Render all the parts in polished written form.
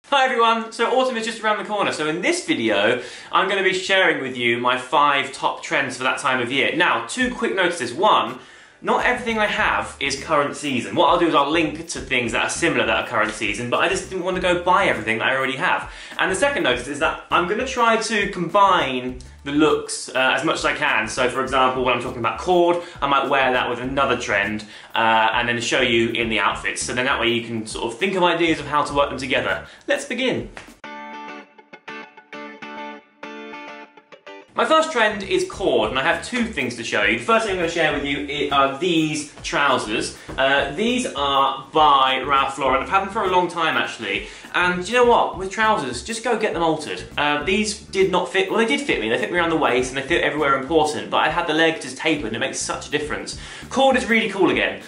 Hi everyone, so autumn is just around the corner, so in this video I'm going to be sharing with you my 5 top trends for that time of year. Now, 2 quick notices. One, not everything I have is current season. What I'll do is I'll link to things that are similar that are current season, but I just didn't want to go buy everything that I already have. And the second notice is that I'm going to try to combine the looks as much as I can. So for example, when I'm talking about cord, I might wear that with another trend and then show you in the outfits. So then that way you can sort of think of ideas of how to work them together. Let's begin. My first trend is cord, and I have 2 things to show you. The first thing I'm going to share with you are these trousers. These are by Ralph Lauren. I've had them for a long time actually, and you know what? With trousers, just go get them altered. These did not fit, well they did fit me. They fit me around the waist and they fit everywhere important, but I had the leg just tapered and it makes such a difference. Cord is really cool again.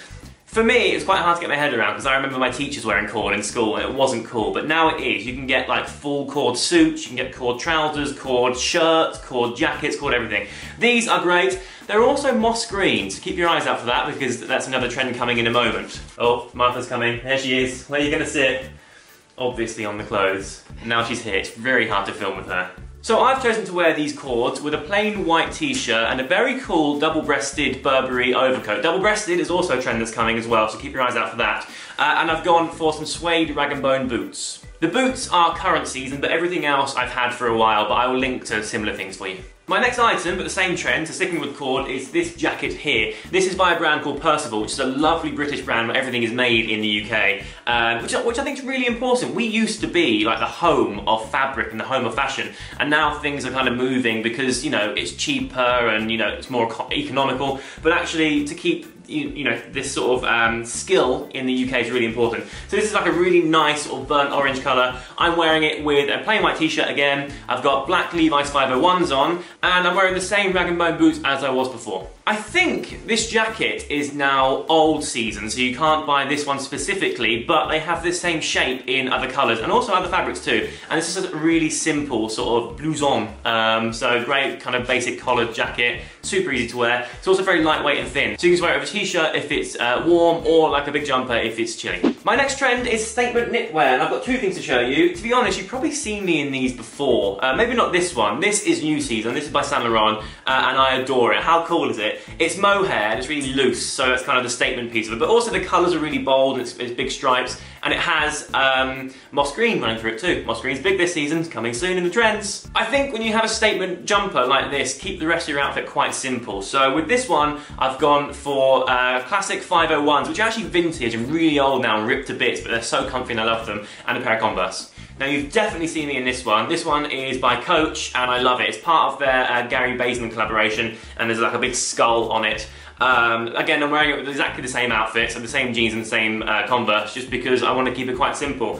For me, it was quite hard to get my head around because I remember my teachers wearing cord in school and it wasn't cool, but now it is. You can get like full cord suits, you can get cord trousers, cord shirts, cord jackets, cord everything. These are great. They're also moss green, so keep your eyes out for that because that's another trend coming in a moment. Oh, Martha's coming. There she is. Where are you going to sit? Obviously on the clothes. Now she's here. It's very hard to film with her. So I've chosen to wear these cords with a plain white t-shirt and a very cool double-breasted Burberry overcoat. Double-breasted is also a trend that's coming as well, so keep your eyes out for that. And I've gone for some suede rag and bone boots. The boots are current season, but everything else I've had for a while, but I will link to similar things for you. My next item, but the same trend, so sticking with cord, is this jacket here. This is by a brand called Percival, which is a lovely British brand where everything is made in the UK, which I think is really important. We used to be like the home of fabric and the home of fashion, and now things are kind of moving because, you know, it's cheaper and, you know, it's more economical, but actually to keep you know, this sort of skill in the UK is really important. So this is like a really nice sort of burnt orange colour. I'm wearing it with a plain white t-shirt again. I've got black Levi's 501s on, and I'm wearing the same rag and bone boots as I was before. I think this jacket is now old season, so you can't buy this one specifically, but they have the same shape in other colours and also other fabrics too. And this is a really simple sort of blouson. So great kind of basic collared jacket, super easy to wear. It's also very lightweight and thin. So you can just wear it over a t-shirt if it's warm or like a big jumper if it's chilly. My next trend is statement knitwear, and I've got 2 things to show you. To be honest, you've probably seen me in these before. Maybe not this one. This is new season. This is by Saint Laurent, and I adore it. How cool is it? It's mohair, and it's really loose, so that's kind of the statement piece of it. But also the colours are really bold, and it's big stripes, and it has moss green running through it too. Moss green's big this season, coming soon in the trends. I think when you have a statement jumper like this, keep the rest of your outfit quite simple. So with this one, I've gone for classic 501s, which are actually vintage and really old now and ripped to bits, but they're so comfy and I love them, and a pair of Converse. Now you've definitely seen me in this one. This one is by Coach and I love it. It's part of their Gary Baseman collaboration and there's like a big skull on it. Again, I'm wearing it with exactly the same outfit, so the same jeans and the same Converse, just because I want to keep it quite simple.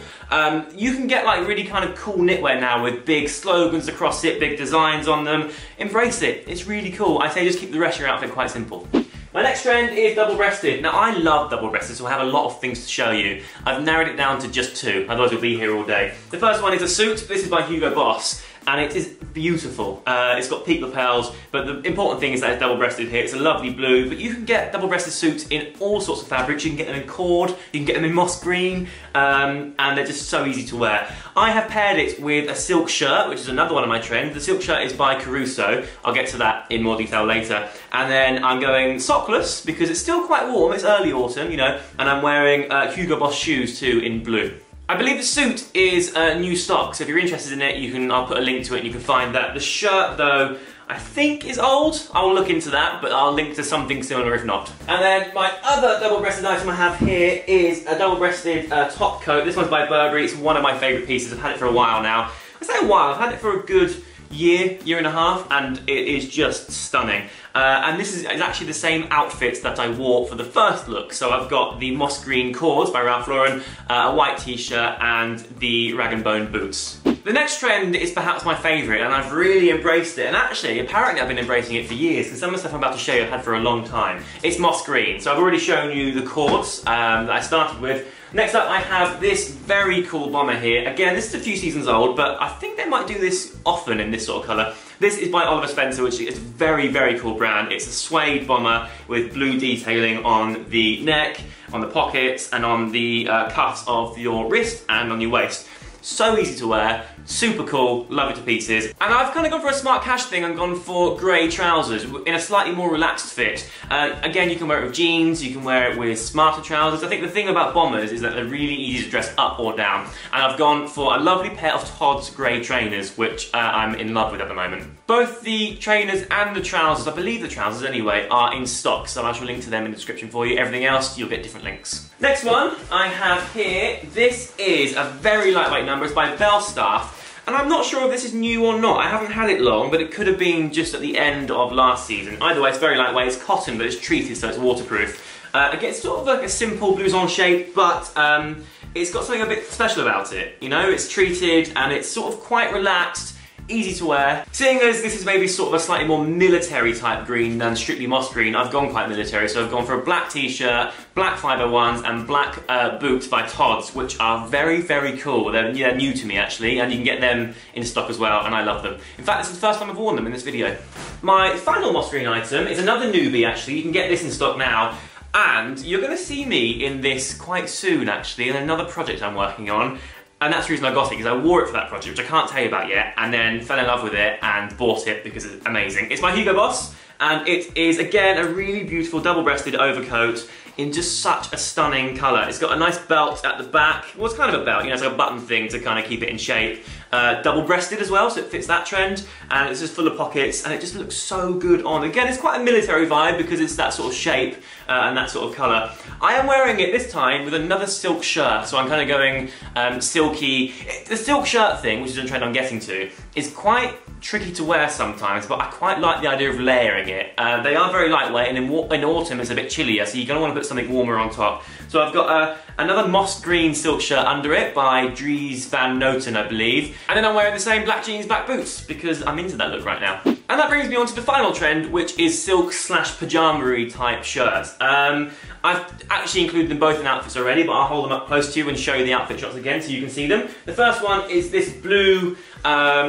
You can get like really kind of cool knitwear now with big slogans across it, big designs on them. Embrace it, it's really cool. I say just keep the rest of your outfit quite simple. My next trend is double-breasted. Now I love double-breasted, so I have a lot of things to show you. I've narrowed it down to just 2, otherwise we'll be here all day. The first one is a suit. This is by Hugo Boss, and it is beautiful. It's got peak lapels, but the important thing is that it's double-breasted here. It's a lovely blue, but you can get double-breasted suits in all sorts of fabrics. You can get them in cord, you can get them in moss green, and they're just so easy to wear. I have paired it with a silk shirt, which is another one of my trends. The silk shirt is by Caruso. I'll get to that in more detail later. And then I'm going sockless because it's still quite warm. It's early autumn, you know, and I'm wearing Hugo Boss shoes too in blue. I believe the suit is new stock, so if you're interested in it, I'll put a link to it and you can find that. The shirt, though, I think is old. I'll look into that, but I'll link to something similar if not. And then my other double-breasted item I have here is a double-breasted top coat. This one's by Burberry. It's one of my favourite pieces. I've had it for a while now. I say a while, I've had it for a good year and a half, and it is just stunning. And this is actually the same outfit that I wore for the first look. So I've got the moss green cords by Ralph Lauren, a white t-shirt, and the rag and bone boots. The next trend is perhaps my favourite, and I've really embraced it. And actually, apparently I've been embracing it for years, because some of the stuff I'm about to show you I've had for a long time. It's moss green. So I've already shown you the cords that I started with. Next up I have this very cool bomber here. Again, this is a few seasons old, but I think they might do this often in this sort of colour. This is by Oliver Spencer, which is a very, very cool brand. It's a suede bomber with blue detailing on the neck, on the pockets, and on the cuffs of your wrist and on your waist. so easy to wear, super cool, love it to pieces. And I've kind of gone for a smart cash thing and gone for grey trousers in a slightly more relaxed fit. Again, you can wear it with jeans, you can wear it with smarter trousers. I think the thing about bombers is that they're really easy to dress up or down. And I've gone for a lovely pair of Todd's grey trainers, which I'm in love with at the moment. Both the trainers and the trousers, I believe the trousers anyway, are in stock, so I shall link to them in the description for you. Everything else, you'll get different links. Next one I have here, this is a very lightweight number, it's by Belstaff. And I'm not sure if this is new or not. I haven't had it long, but it could have been just at the end of last season. Either way, it's very lightweight. It's cotton, but it's treated, so it's waterproof. Again, it's sort of like a simple blouson shape, but it's got something a bit special about it. You know, it's treated and it's sort of quite relaxed, easy to wear. Seeing as this is maybe sort of a slightly more military type green than strictly moss green, I've gone quite military, so I've gone for a black t-shirt, black 501s and black boots by Todd's, which are very, very cool. They're new to me actually, and you can get them in stock as well, and I love them. In fact, this is the first time I've worn them in this video. My final moss green item is another newbie actually. You can get this in stock now. And you're going to see me in this quite soon actually, in another project I'm working on. And that's the reason I got it, because I wore it for that project, which I can't tell you about yet, and then fell in love with it and bought it because it's amazing. It's by Hugo Boss, and it is, again, a really beautiful double-breasted overcoat in just such a stunning colour. It's got a nice belt at the back. Well, it's kind of a belt, you know, it's like a button thing to kind of keep it in shape. Double-breasted as well, so it fits that trend, and it's just full of pockets, and it just looks so good on. Again, it's quite a military vibe because it's that sort of shape and that sort of colour. I am wearing it this time with another silk shirt, so I'm kind of going silky. The silk shirt thing, which is a trend I'm getting to, is quite tricky to wear sometimes, but I quite like the idea of layering it. They are very lightweight, and in autumn it's a bit chillier, so you're going to want to put something warmer on top. So I've got another moss green silk shirt under it by Dries Van Noten, I believe. And then I'm wearing the same black jeans, black boots, because I'm into that look right now. And that brings me on to the final trend, which is silk/pyjama-y type shirts. I've actually included them both in outfits already, but I'll hold them up close to you and show you the outfit shots again so you can see them. The first one is this blue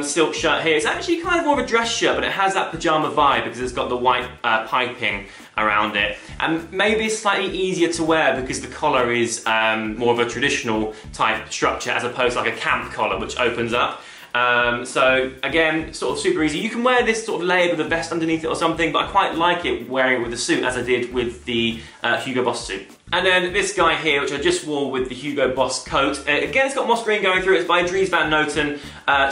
silk shirt here. It's actually kind of more of a dress shirt, but it has that pyjama vibe because it's got the white piping around it. And maybe it's slightly easier to wear because the collar is more of a traditional type structure as opposed to like a camp collar which opens up. So again, sort of super easy. You can wear this sort of layered with a vest underneath it or something, but I quite like it wearing it with a suit as I did with the Hugo Boss suit. And then this guy here, which I just wore with the Hugo Boss coat. Again, it's got moss green going through it. It's by Dries Van Noten,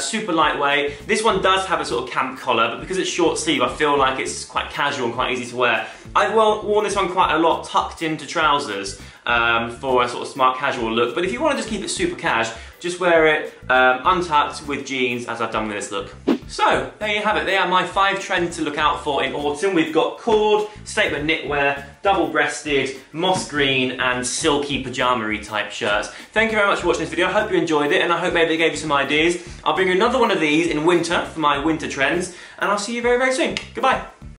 super lightweight. This one does have a sort of camp collar, but because it's short sleeve, I feel like it's quite casual and quite easy to wear. I've worn this one quite a lot tucked into trousers for a sort of smart casual look. But if you want to just keep it super cash, just wear it untucked with jeans, as I've done with this look. So, there you have it. They are my 5 trends to look out for in autumn. We've got cord, statement knitwear, double-breasted, moss green, and silky pyjama-y type shirts. Thank you very much for watching this video. I hope you enjoyed it, and I hope maybe it gave you some ideas. I'll bring you another one of these in winter for my winter trends, and I'll see you very, very soon. Goodbye.